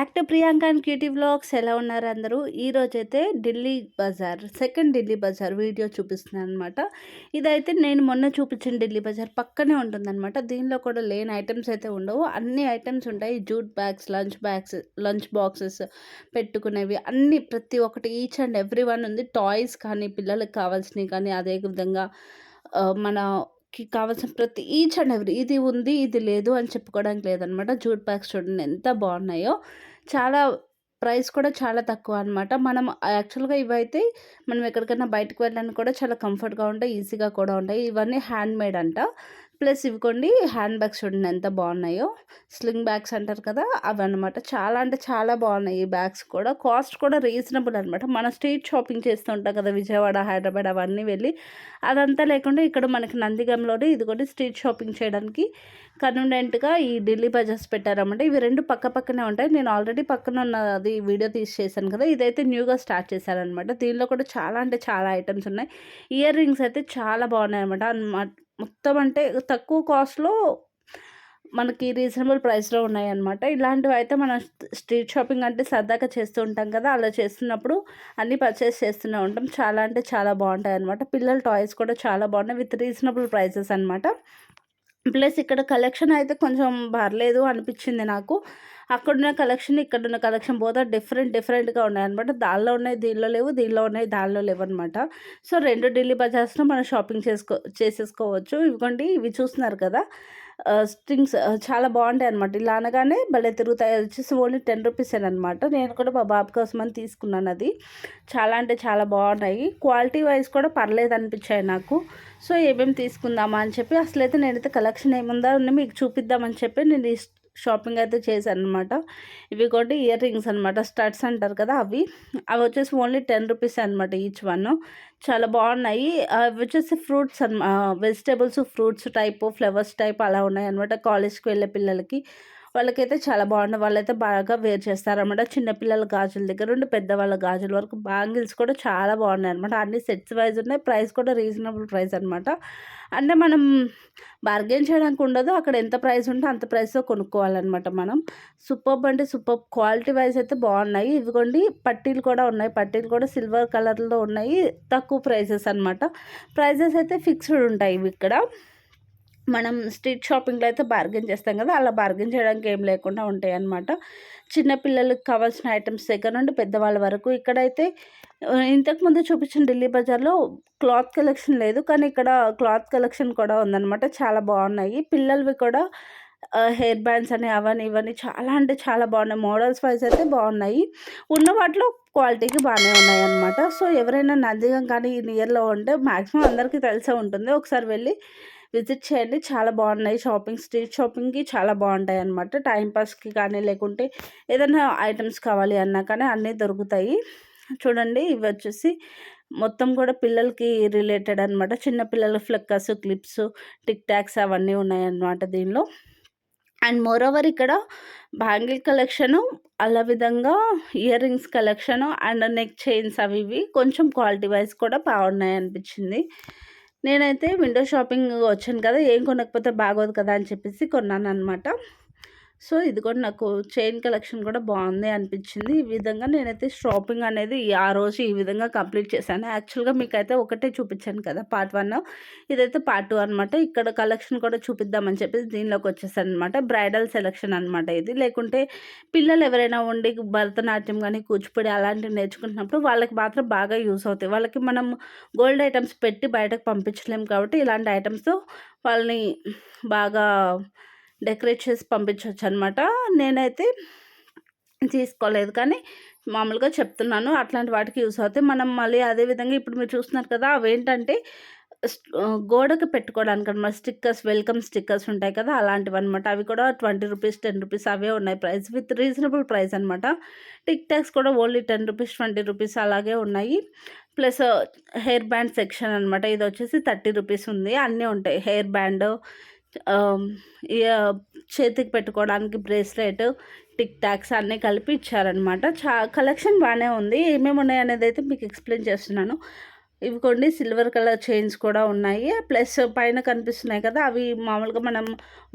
Back to Priyanka and cutie vlogs. ఎలా ఉన్నారు అందరూ? ఈరోజైతే ఢిల్లీ బజార్, సెకండ్ ఢిల్లీ బజార్ వీడియో చూపిస్తున్నాను అనమాట. ఇదైతే నేను మొన్న చూపించిన ఢిల్లీ బజార్ పక్కనే ఉంటుందన్నమాట. దీనిలో కూడా లేని ఐటమ్స్ అయితే ఉండవు, అన్ని ఐటమ్స్ ఉంటాయి. జూట్ బ్యాగ్స్, లంచ్ బాక్సెస్ పెట్టుకునేవి అన్నీ, ప్రతి ఒక్కటి ఈచ్ అండ్ ఎవ్రీ వన్ ఉంది. టాయ్స్ కానీ, పిల్లలకి కావాల్సినవి కానీ, అదే విధంగా మనకి కావాల్సిన ప్రతి ఈచ్ అండ్ ఎవ్రీ ఇది ఉంది, ఇది లేదు అని చెప్పుకోవడానికి లేదనమాట. జూట్ బ్యాగ్స్ చూడండి ఎంత బాగున్నాయో. చాలా ప్రైస్ కూడా చాలా తక్కువ అనమాట. మనం యాక్చువల్‌గా ఇవైతే మనం ఎక్కడికైనా బయటకి వెళ్ళడానికి కూడా చాలా కంఫర్ట్‌గా ఉంటాయి, ఈజీగా కూడా ఉంటాయి. ఇవన్నీ హ్యాండ్‌మేడ్ అంట. ప్లస్ ఇవిగోండి హ్యాండ్ బ్యాగ్స్ చూడండి ఎంత బాగున్నాయో. స్లింగ్ బ్యాగ్స్ అంటారు కదా, అవన్నమాట. చాలా అంటే చాలా బాగున్నాయి ఈ బ్యాగ్స్ కూడా. కాస్ట్ కూడా రీజనబుల్ అనమాట. మన స్ట్రీట్ షాపింగ్ చేస్తూ ఉంటాం కదా, విజయవాడ, హైదరాబాద్ అవన్నీ వెళ్ళి, అదంతా లేకుండా ఇక్కడ మనకి నందిగంలోనే ఇదిగోండి స్ట్రీట్ షాపింగ్ చేయడానికి కన్వీనియంట్‌గా ఈ ఢిల్లీ బజార్స్ పెట్టారన్నమాట. ఇవి 2 పక్కనే ఉంటాయి. నేను ఆల్రెడీ పక్కన ఉన్నది వీడియో తీసి చేశాను కదా, ఇదైతే న్యూగా స్టార్ట్ చేశారనమాట. దీనిలో కూడా చాలా అంటే చాలా ఐటమ్స్ ఉన్నాయి. ఇయర్ రింగ్స్ అయితే చాలా బాగున్నాయన్నమాట. మొత్తం అంటే తక్కువ కాస్ట్‌లో మనకి రీజనబుల్ ప్రైస్‌లో ఉన్నాయన్నమాట. ఇలాంటివి అయితే మనం స్ట్రీట్ షాపింగ్ అంటే సరదాగా చేస్తూ ఉంటాం కదా, అలా చేస్తున్నప్పుడు అన్నీ పర్చేస్ చేస్తూనే ఉంటాం. చాలా అంటే చాలా బాగుంటాయన్నమాట. పిల్లల టాయ్స్ కూడా చాలా బాగున్నాయి విత్ రీజనబుల్ ప్రైసెస్ అనమాట. ప్లస్ ఇక్కడ కలెక్షన్ అయితే కొంచెం పర్లేదు అనిపించింది నాకు. అక్కడున్న కలెక్షన్, ఇక్కడున్న కలెక్షన్ బోత్ ఆర్ డిఫరెంట్‌గా ఉన్నాయన్నమాట. దానిలో ఉన్నాయి దీనిలో లేవు, దీనిలో ఉన్నాయి దానిలో లేవన్నమాట. సో 2 ఢిల్లీ బజార్స్‌లో మనం షాపింగ్ చేసేసుకోవచ్చు. ఇవిగోండి ఇవి చూస్తున్నారు కదా, స్ట్రింగ్స్ చాలా బాగుంటాయన్నమాట. ఇలా అనగానే భలే తిరుగుతాయి. అది వచ్చేసి ఓన్లీ 10 రూపీసేనమాట. నేను కూడా మా బాబు కోసమని తీసుకున్నాను అది. చాలా అంటే చాలా బాగున్నాయి. క్వాలిటీ వైజ్ కూడా పర్లేదు అనిపించాయి నాకు. సో ఏమేమి తీసుకుందామా అని చెప్పి, అసలైతే నేనైతే కలెక్షన్ ఏముందో అని మీకు చూపిద్దామని చెప్పి నేను ఈ షాపింగ్ అయితే చేశాననమాట. ఇవి కూడా ఇయర్ రింగ్స్ అనమాట, స్టడ్స్ అంటారు కదా అవి. అవి వచ్చేసి ఓన్లీ 10 రూపీస్ అనమాట ఈచ్ వన్. చాలా బాగున్నాయి. అవి వచ్చేసి fruits vegetables, fruits type, flowers type అలా ఉన్నాయన్నమాట. కాలేజ్కి వెళ్ళే పిల్లలకి వాళ్ళకైతే చాలా బాగున్నాయి. వాళ్ళైతే బాగా వేర్ చేస్తారనమాట. చిన్నపిల్లల గాజుల దగ్గర నుండి పెద్దవాళ్ళ గాజుల వరకు బ్యాంగిల్స్ కూడా చాలా బాగున్నాయి అనమాట. అన్ని సెట్స్ వైజ్ ఉన్నాయి. ప్రైస్ కూడా రీజనబుల్ ప్రైస్ అనమాట. అంటే మనం బార్గెన్ చేయడానికి ఉండదు. అక్కడ ఎంత ప్రైస్ ఉంటే అంత ప్రైస్‌తో కొనుక్కోవాలన్నమాట మనం. సూపర్బ్ అంటే సూపర్బ్. క్వాలిటీ వైజ్ అయితే బాగున్నాయి. ఇదిగోండి పట్టీలు కూడా ఉన్నాయి. పట్టీలు కూడా సిల్వర్ కలర్‌లో ఉన్నాయి. తక్కువ ప్రైసెస్ అనమాట. ప్రైసెస్ అయితే ఫిక్స్డ్ ఉంటాయి ఇవి ఇక్కడ. మనం స్ట్రీట్ షాపింగ్‌లో అయితే బార్గెన్ చేస్తాం కదా, అలా బార్గెన్ చేయడానికి ఏం లేకుండా ఉంటాయన్నమాట. చిన్న పిల్లలకి కావాల్సిన ఐటమ్స్ దగ్గర నుండి పెద్దవాళ్ళ వరకు. ఇక్కడైతే ఇంతకుముందు చూపించిన ఢిల్లీ బజార్‌లో క్లాత్ కలెక్షన్ లేదు, కానీ ఇక్కడ క్లాత్ కలెక్షన్ కూడా ఉందన్నమాట. చాలా బాగున్నాయి. పిల్లలవి కూడా హెయిర్ బ్యాండ్స్ అని అవని ఇవని చాలా అంటే చాలా బాగున్నాయి. మోడల్స్ వైజ్ అయితే బాగున్నాయి. ఉన్న వాటిలో క్వాలిటీకి బాగానే ఉన్నాయన్నమాట. సో ఎవరైనా నందిగం కానీ ఈ నియర్‌లో ఉంటే మ్యాక్సిమం అందరికీ తెలిసే ఉంటుంది. ఒకసారి వెళ్ళి విజిట్ చేయండి. చాలా బాగున్నాయి. స్ట్రీట్ షాపింగ్‌కి చాలా బాగుంటాయన్నమాట. టైం పాస్‌కి కానీ, లేకుంటే ఏదైనా ఐటమ్స్ కావాలి అన్నా కానీ అన్నీ దొరుకుతాయి. చూడండి ఇవి వచ్చేసి మొత్తం కూడా పిల్లలకి రిలేటెడ్ అనమాట. చిన్న పిల్లల ఫ్లెక్కర్స్, క్లిప్స్, టిక్ టాక్స్ అవన్నీ ఉన్నాయన్నమాట దీనిలో. అండ్ మోర్ ఓవర్ ఇక్కడ బ్యాంగిల్ కలెక్షను, అలా విధంగా ear rings collection and neck chains అవి ఇవి కొంచెం క్వాలిటీ వైజ్ కూడా బాగున్నాయి అనిపించింది. నేనైతే విండో షాపింగ్ వచ్చాను కదా, ఏం కొనకపోతే బాగోదు కదా అని చెప్పేసి కొన్నానన్నమాట. సో ఇది కూడా నాకు చైన్ కలెక్షన్ కూడా బాగుంది అనిపించింది. ఈ విధంగా నేనైతే షాపింగ్ అనేది ఆ రోజు ఈ విధంగా కంప్లీట్ చేశాను. యాక్చువల్‌గా మీకైతే ఒకటే చూపించాను కదా పార్ట్ 1, ఇదైతే పార్ట్ 2 అనమాట. ఇక్కడ కలెక్షన్ కూడా చూపిద్దామని చెప్పేసి దీనిలోకి వచ్చేసాను అనమాట. బ్రైడల్ సెలెక్షన్ అనమాట ఇది. లేకుంటే పిల్లలు ఎవరైనా ఉండి భరతనాట్యం కానీ, కూచిపూడి అలాంటివి నేర్చుకుంటున్నప్పుడు వాళ్ళకి మాత్రం బాగా యూజ్ అవుతాయి. వాళ్ళకి మనం గోల్డ్ ఐటమ్స్ పెట్టి బయటకు పంపించలేము కాబట్టి ఇలాంటి ఐటమ్స్‌తో వాళ్ళని బాగా డెకరేట్ చేసి పంపించవచ్చు అనమాట. నేనైతే తీసుకోలేదు, కానీ మామూలుగా చెప్తున్నాను. అట్లాంటి వాటికి యూస్ అవుతాయి. మనం మళ్ళీ అదే విధంగా ఇప్పుడు మీరు చూస్తున్నారు కదా, అవేంటంటే గోడకు పెట్టుకోవడానికనమాట. స్టిక్కర్స్, వెల్కమ్ స్టిక్కర్స్ ఉంటాయి కదా, అలాంటివన్నమాట. అవి కూడా 20 రూపీస్, 10 రూపీస్ అవే ఉన్నాయి ప్రైస్. విత్ రీజనబుల్ ప్రైస్ అనమాట. టిక్ టాక్స్ కూడా ఓన్లీ 10 రూపీస్, 20 రూపీస్ అలాగే ఉన్నాయి. ప్లస్ హెయిర్ బ్యాండ్ సెక్షన్ అనమాట. ఇది వచ్చేసి 30 రూపీస్ ఉంది. అన్నీ ఉంటాయి. హెయిర్ బ్యాండ్, చేతికి పెట్టుకోవడానికి బ్రేస్లెట్, టిక్ టాక్స్ అన్నీ కలిపి ఇచ్చారనమాట. కలెక్షన్ బాగానే ఉంది. ఏమేమి ఉన్నాయి అనేది అయితే మీకు ఎక్స్ప్లెయిన్ చేస్తున్నాను. ఇవి కొన్ని సిల్వర్ కలర్ చైన్స్ కూడా ఉన్నాయి. ప్లస్ పైన కనిపిస్తున్నాయి కదా, అవి మామూలుగా మనం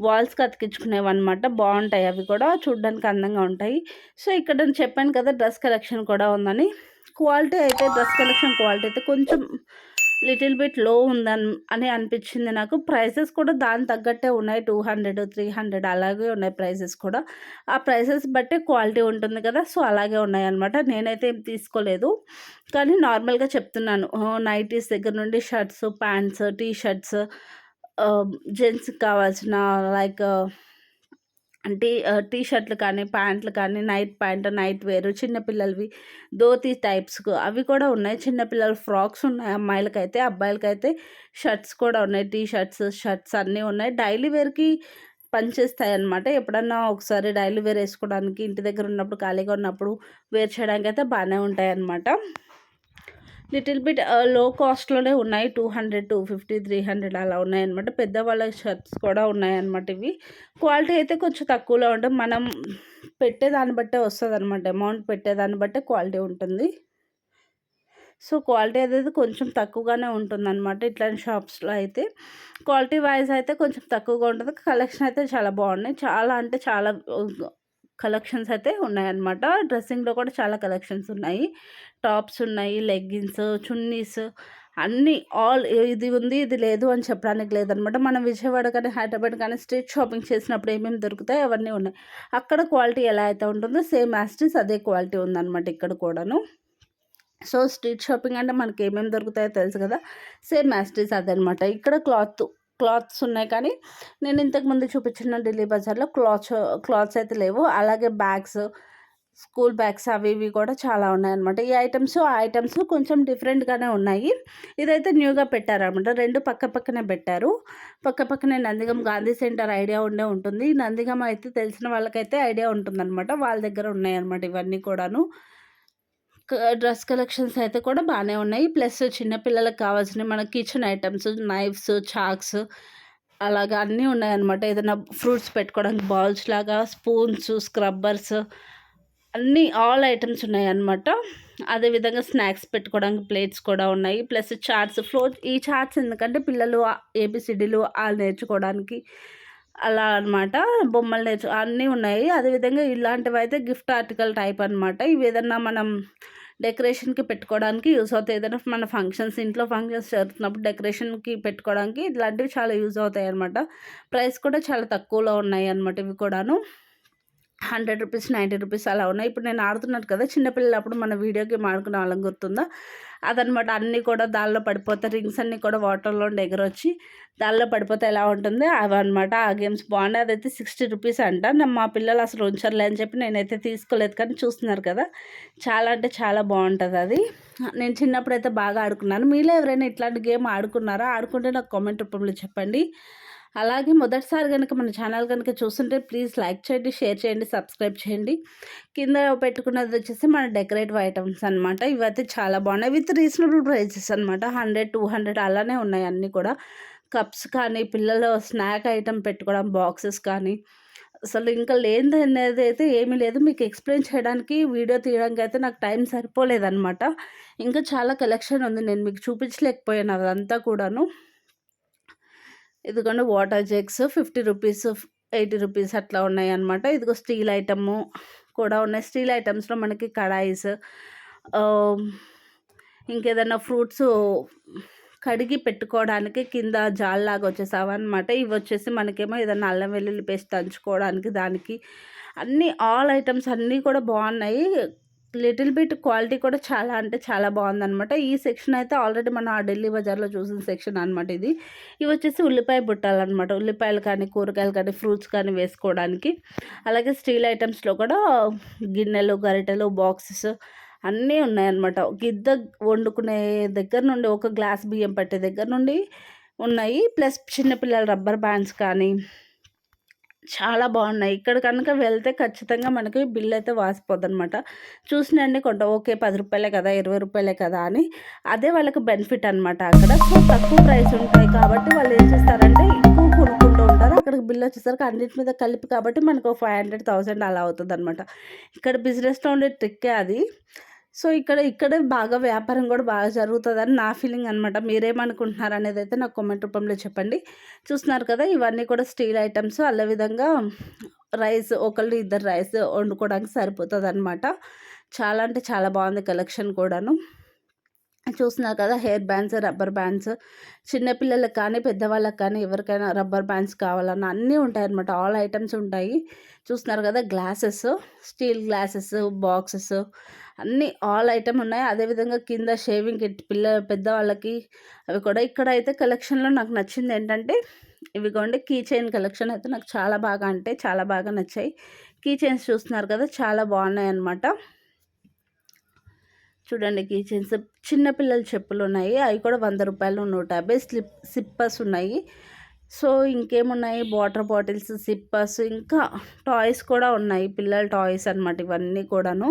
వాల్స్‌కి అతికించుకునేవన్నమాట. బాగుంటాయి, అవి కూడా చూడడానికి అందంగా ఉంటాయి. సో ఇక్కడ నేను చెప్పాను కదా డ్రెస్ కలెక్షన్ కూడా ఉందని. క్వాలిటీ అయితే డ్రెస్ కలెక్షన్ క్వాలిటీ అయితే కొంచెం లిటిల్ బిట్ లో అని అనిపించింది నాకు. ప్రైసెస్ కూడా దానికి తగ్గట్టే ఉన్నాయి. 200, 300 అలాగే ఉన్నాయి ప్రైసెస్ కూడా. ఆ ప్రైసెస్ బట్టే క్వాలిటీ ఉంటుంది కదా, సో అలాగే ఉన్నాయన్నమాట. నేనైతే ఏం తీసుకోలేదు, కానీ నార్మల్గా చెప్తున్నాను. నైటీస్ దగ్గర నుండి షర్ట్స్, ప్యాంట్స్, టీ షర్ట్స్, జెంట్స్కి కావాల్సిన లైక్ టీ షర్ట్లు కానీ, ప్యాంట్లు కానీ, నైట్ ప్యాంట్, నైట్ వేరు, చిన్నపిల్లలవి ధోతి టైప్స్‌కు అవి కూడా ఉన్నాయి. చిన్నపిల్లల ఫ్రాక్స్ ఉన్నాయి అమ్మాయిలకైతే. అబ్బాయిలకైతే షర్ట్స్ కూడా ఉన్నాయి. టీ షర్ట్స్, షర్ట్స్ అన్నీ ఉన్నాయి. డైలీ వేర్‌కి పనిచేస్తాయన్నమాట. ఎప్పుడన్నా ఒకసారి డైలీ వేర్ వేసుకోవడానికి, ఇంటి దగ్గర ఉన్నప్పుడు, ఖాళీగా ఉన్నప్పుడు వేర్ చేయడానికైతే బాగానే ఉంటాయన్నమాట. లిటిల్ బిట్ లో కాస్ట్‌లోనే ఉన్నాయి. 200, 250, 300 అలా ఉన్నాయన్నమాట. పెద్దవాళ్ళ షర్ట్స్ కూడా ఉన్నాయన్నమాట ఇవి. క్వాలిటీ అయితే కొంచెం తక్కువలో ఉంటుంది. మనం పెట్టేదాన్ని బట్టే వస్తదన్నమాట. అమౌంట్ పెట్టేదాన్ని బట్టే క్వాలిటీ ఉంటుంది. సో క్వాలిటీ అనేది కొంచెం తక్కువగానే ఉంటుందన్నమాట. ఇట్లాంటి షాప్స్‌లో అయితే క్వాలిటీ వైజ్ అయితే కొంచెం తక్కువగా ఉంటుంది. కలెక్షన్ అయితే చాలా బాగున్నాయి. చాలా అంటే చాలా కలెక్షన్స్ అయితే ఉన్నాయన్నమాట. డ్రెస్సింగ్‌లో కూడా చాలా కలెక్షన్స్ ఉన్నాయి. టాప్స్ ఉన్నాయి, లెగ్గిన్స్, చున్నీస్ అన్నీ ఇది ఉంది, ఇది లేదు అని చెప్పడానికి లేదనమాట. మనం విజయవాడ కానీ, హైదరాబాద్ కానీ స్ట్రీట్ షాపింగ్ చేసినప్పుడు ఏమేమి దొరుకుతాయో అవన్నీ ఉన్నాయి. అక్కడ క్వాలిటీ ఎలా అయితే ఉంటుందో సేమ్ యాజ్ ఇట్ ఈజ్ అదే క్వాలిటీ ఉందన్నమాట ఇక్కడ కూడాను. సో స్ట్రీట్ షాపింగ్ అంటే మనకి ఏమేమి దొరుకుతాయో తెలుసు కదా, సేమ్ యాజ్ ఇట్ ఈజ్ అదనమాట. ఇక్కడ క్లాత్స్ ఉన్నాయి, కానీ నేను ఇంతకుముందు చూపించిన ఢిల్లీ బజార్లో క్లాత్స్ అయితే లేవు. అలాగే బ్యాగ్స్, స్కూల్ బ్యాగ్స్ అవి ఇవి కూడా చాలా ఉన్నాయన్నమాట. ఈ ఐటమ్స్ కొంచెం డిఫరెంట్గానే ఉన్నాయి. ఇదైతే న్యూగా పెట్టారనమాట. 2 పక్కనే పెట్టారు. పక్కనే నందిగం గాంధీ సెంటర్ ఐడియా ఉంటుంది. నందిగం అయితే తెలిసిన వాళ్ళకైతే ఐడియా ఉంటుందన్నమాట. వాళ్ళ దగ్గర ఉన్నాయన్నమాట ఇవన్నీ కూడాను. డ్రెస్ కలెక్షన్స్ అయితే కూడా బాగానే ఉన్నాయి. ప్లస్ చిన్నపిల్లలకు కావాల్సినవి మన కిచెన్ ఐటమ్స్, నైఫ్స్, చాక్స్ అలాగా అన్నీ ఉన్నాయన్నమాట. ఏదైనా ఫ్రూట్స్ పెట్టుకోవడానికి బౌల్స్ లాగా, స్పూన్స్, స్క్రబ్బర్స్ అన్నీ ఆల్ ఐటమ్స్ ఉన్నాయన్నమాట. అదేవిధంగా స్నాక్స్ పెట్టుకోవడానికి ప్లేట్స్ కూడా ఉన్నాయి. ప్లస్ ఈ చార్ట్స్ ఎందుకంటే పిల్లలు ఏబిసిడీలు నేర్చుకోవడానికి అలా అనమాట. బొమ్మలు అన్నీ ఉన్నాయి. అదేవిధంగా ఇలాంటివి అయితే గిఫ్ట్ ఆర్టికల్ టైప్ అనమాట. ఇవి ఏదన్నా మనం డెకరేషన్కి పెట్టుకోవడానికి యూజ్ అవుతాయి. ఏదైనా మన ఇంట్లో ఫంక్షన్స్ జరుగుతున్నప్పుడు డెకరేషన్కి పెట్టుకోవడానికి ఇట్లాంటివి చాలా యూజ్ అవుతాయి అనమాట. ప్రైస్ కూడా చాలా తక్కువలో ఉన్నాయి అనమాట ఇవి కూడాను. 100 రూపీస్, 90 రూపీస్ అలా ఉన్నాయి. ఇప్పుడు నేను ఆడుతున్నాను కదా, చిన్నపిల్లలు అప్పుడు మన వీడియో గేమ్ ఆడుకునే వాళ్ళం గుర్తుందా, అదనమాట. అన్నీ కూడా దానిలో పడిపోతాయి. రింగ్స్ అన్నీ కూడా వాటర్లో ఎగరొచ్చి దానిలో పడిపోతే ఎలా ఉంటుంది అవన్నమాట. ఆ గేమ్స్ బాగున్నాయి. అదైతే 60 రూపీస్ అంట. మా పిల్లలు అసలు ఉంచర్లే అని చెప్పి నేనైతే తీసుకోలేదు, కానీ చూస్తున్నారు కదా, చాలా అంటే చాలా బాగుంటుంది అది. నేను చిన్నప్పుడైతే బాగా ఆడుకున్నాను. మీలో ఎవరైనా ఇట్లాంటి గేమ్ ఆడుకున్నారా? ఆడుకుంటే నాకు కామెంట్ రూపంలో చెప్పండి. అలాగే మొదటిసారి కనుక మన ఛానల్ కనుక చూస్తుంటే ప్లీజ్ లైక్ చేయండి, షేర్ చేయండి, సబ్స్క్రైబ్ చేయండి. కింద పెట్టుకున్నది వచ్చేసి మన డెకరేటివ్ ఐటమ్స్ అనమాట. ఇవైతే చాలా బాగున్నాయి. విత్ రీజనబుల్ ప్రైసెస్ అనమాట. 100, 200 అలానే ఉన్నాయి అన్నీ కూడా. కప్స్ కానీ, పిల్లలు స్నాక్ ఐటమ్ పెట్టుకోవడం బాక్సెస్ కానీ, అసలు ఇంకా లేనిది అనేది అయితే ఏమీ లేదు. మీకు ఎక్స్ప్లెయిన్ చేయడానికి, వీడియో తీయడానికి అయితే నాకు టైం సరిపోలేదన్నమాట. ఇంకా చాలా కలెక్షన్ ఉంది, నేను మీకు చూపించలేకపోయాను అదంతా కూడాను. ఇదిగోండి వాటర్ జగ్స్ 50 రూపీస్, 80 రూపీస్ అట్లా ఉన్నాయన్నమాట. ఇదిగో స్టీల్ ఐటమ్ కూడా ఉన్నాయి. స్టీల్ ఐటమ్స్లో మనకి కడాయిస్, ఇంకేదన్నా ఫ్రూట్స్ కడిగి పెట్టుకోవడానికి కింద జాల్లాగా వచ్చేసావన్నమాట. ఇవి వచ్చేసి మనకేమో ఏదన్నా అల్లం వెల్లుల్లి పేస్ట్ దంచుకోవడానికి, దానికి అన్నీ ఆల్ ఐటమ్స్ అన్నీ కూడా బాగున్నాయి. లిటిల్ బిట్ క్వాలిటీ కూడా చాలా అంటే చాలా బాగుందనమాట. ఈ సెక్షన్ అయితే ఆల్రెడీ మనం ఆ ఢిల్లీ బజార్లో చూసిన సెక్షన్ అనమాట ఇది. ఇవి వచ్చేసి ఉల్లిపాయ బుట్టాలు అనమాట. ఉల్లిపాయలు కానీ, కూరగాయలు కానీ, ఫ్రూట్స్ కానీ వేసుకోవడానికి. అలాగే స్టీల్ ఐటమ్స్లో కూడా గిన్నెలు, గరిటెలు, బాక్సెస్ అన్నీ ఉన్నాయన్నమాట. గిద్ద వండుకునే దగ్గర నుండి, ఒక గ్లాస్ బియ్యం పట్టే దగ్గర నుండి ఉన్నాయి. ప్లస్ చిన్నపిల్లల రబ్బర్ బ్యాండ్స్ కానీ చాలా బాగున్నాయి. ఇక్కడ కనుక వెళ్తే ఖచ్చితంగా మనకి బిల్ అయితే వాసిపోద్ది అనమాట. చూసినండి కొంటాం, ఓకే 10 రూపాయలే కదా, 20 రూపాయలే కదా అని. అదే వాళ్ళకి బెనిఫిట్ అనమాట అక్కడ. సో తక్కువ ప్రైస్ ఉంటాయి కాబట్టి వాళ్ళు ఏం చేస్తారంటే ఎక్కువ కొనుక్కుంటూ ఉంటారు. అక్కడికి బిల్ వచ్చేసరికి అన్నింటి మీద కలిపి కాబట్టి మనకు 500, 1000 అలా అవుతుంది అనమాట. ఇక్కడ బిజినెస్లో ఉండే ట్రిక్కే అది. సో, ఇక్కడే బాగా వ్యాపారం గూడా బాగా జరుగుతదని నా ఫీలింగ్ అనమాట. మీరేమనుకుంటున్నారనేదైతే నాకు కామెంట్ రూపంలో చెప్పండి. చూస్తున్నారు కదా! ఇవన్నీ కూడా స్టీల్ ఐటెమ్స్. అదే విధంగా రైస్ ఒకళ్ళు ఇద్దరు రైస్ వండుకోవడానికి సరిపోతదనమాట. చాలా అంటే చాలా బావుంది కలెక్షన్ కూడాను. చూస్తున్నారు కదా! హెయిర్ బ్యాండ్స్, రబ్బర్ బ్యాండ్స్ చిన్న పిల్లలకి కానీ, పెద్దవాళ్ళకి కానీ ఎవరికైనా రబ్బర్ బ్యాండ్స్ కావాలన్నా అన్నీ ఉంటాయన్నమాట. ఆల్ ఐటెమ్స్ ఉంటాయి. చూస్తున్నారు కదా! గ్లాసెస్, స్టీల్ గ్లాసెస్, బాక్సెస్ అన్నీ ఆల్ ఐటెమ్ ఉన్నాయి. అదేవిధంగా కింద షేవింగ్ కిట్ పెద్దవాళ్ళకి అవి కూడా. ఇక్కడైతే కలెక్షన్‌లో నాకు నచ్చింది ఏంటంటే ఇవిగోండి కీ చైన్ కలెక్షన్ అయితే నాకు చాలా బాగా అంటే చాలా బాగా నచ్చాయి. కీ చైన్స్ చూస్తున్నారు కదా! చాలా బాగున్నాయన్నమాట. చూడండి కీ చైన్స్ చిన్న పిల్లల చెప్పులున్నాయి. అవి కూడా రూ. 100, 150 సిప్పర్స్ ఉన్నాయి. సో, ఇంకేమున్నాయి వాటర్ బాటిల్స్, సిప్పర్స్ ఇంకా టాయ్స్ కూడా ఉన్నాయి. పిల్లల టాయ్స్ అనమాట ఇవన్నీ కూడాను.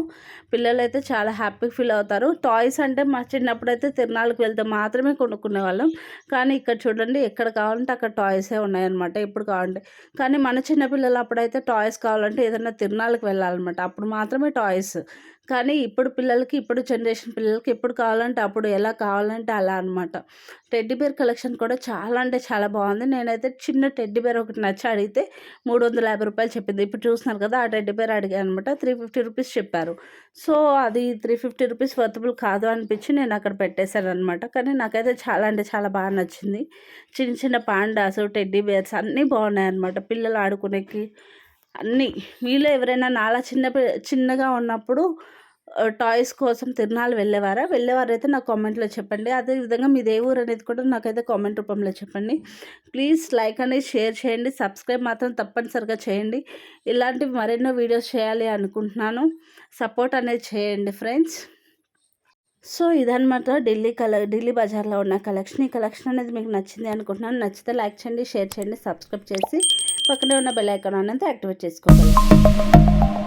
పిల్లలైతే చాలా హ్యాపీ ఫీల్ అవుతారు. టాయ్స్ అంటే మా చిన్నప్పుడైతే తిరునాళ్ళకి వెళ్తే మాత్రమే కొనుక్కునేవాళ్ళం. కానీ ఇక్కడ చూడండి ఎక్కడ కావాలంటే అక్కడ టాయ్సే ఉన్నాయన్నమాట ఎప్పుడు కావాలంటే. కానీ మన చిన్నపిల్లలు అప్పుడైతే టాయ్స్ కావాలంటే ఏదైనా తిరునాళ్ళకి వెళ్ళాలన్నమాట. అప్పుడు మాత్రమే టాయ్స్. కానీ ఇప్పుడు పిల్లలకి, ఇప్పుడు జనరేషన్ పిల్లలకి ఎప్పుడు కావాలంటే అప్పుడు, ఎలా కావాలంటే అలా అనమాట. టెడ్డీ బేర్ కలెక్షన్ కూడా చాలా అంటే చాలా బాగుంది. నేనైతే చిన్న టెడ్డీ బేర్ ఒకటి నచ్చి అడిగితే రూ. 350 చెప్పింది. ఇప్పుడు చూస్తున్నారు కదా! ఆ టెడ్డీ బేర్ అడిగాను అనమాట. రూ. 350 చెప్పారు. సో, అది రూ. 350 వర్తబుల్ కాదు అనిపించి నేను అక్కడ పెట్టేశాననమాట. కానీ నాకైతే చాలా అంటే చాలా బాగా నచ్చింది. చిన్న చిన్న పాండాస్, టెడ్డీ బేర్స్ అన్నీ బాగున్నాయన్నమాట. పిల్లలు ఆడుకునేకి అన్నీ. మీలో ఎవరైనా నాలా చిన్నగా ఉన్నప్పుడు టాయ్స్ కోసం తిరునాళ్ళు వెళ్ళేవారా? వెళ్ళేవారైతే నాకు కామెంట్‌లో చెప్పండి. అదేవిధంగా మీది ఏ ఊరు అనేది కూడా నాకైతే కామెంట్ రూపంలో చెప్పండి. ప్లీజ్ లైక్ అనేది షేర్ చేయండి. సబ్స్క్రైబ్ మాత్రం తప్పనిసరిగా చేయండి. ఇలాంటివి మరెన్నో వీడియోస్ చేయాలి అనుకుంటున్నాను. సపోర్ట్ అనేది చేయండి ఫ్రెండ్స్. సో, ఇదనమాట ఢిల్లీ బజార్‌లో ఉన్న కలెక్షన్. ఈ కలెక్షన్ అనేది మీకు నచ్చింది అనుకుంటున్నాను. నచ్చితే లైక్ చేయండి, షేర్ చేయండి, సబ్స్క్రైబ్ చేసి పక్కనే ఉన్న బెల్ ఐకాన్ అనేది యాక్టివేట్ చేసుకోగలరు.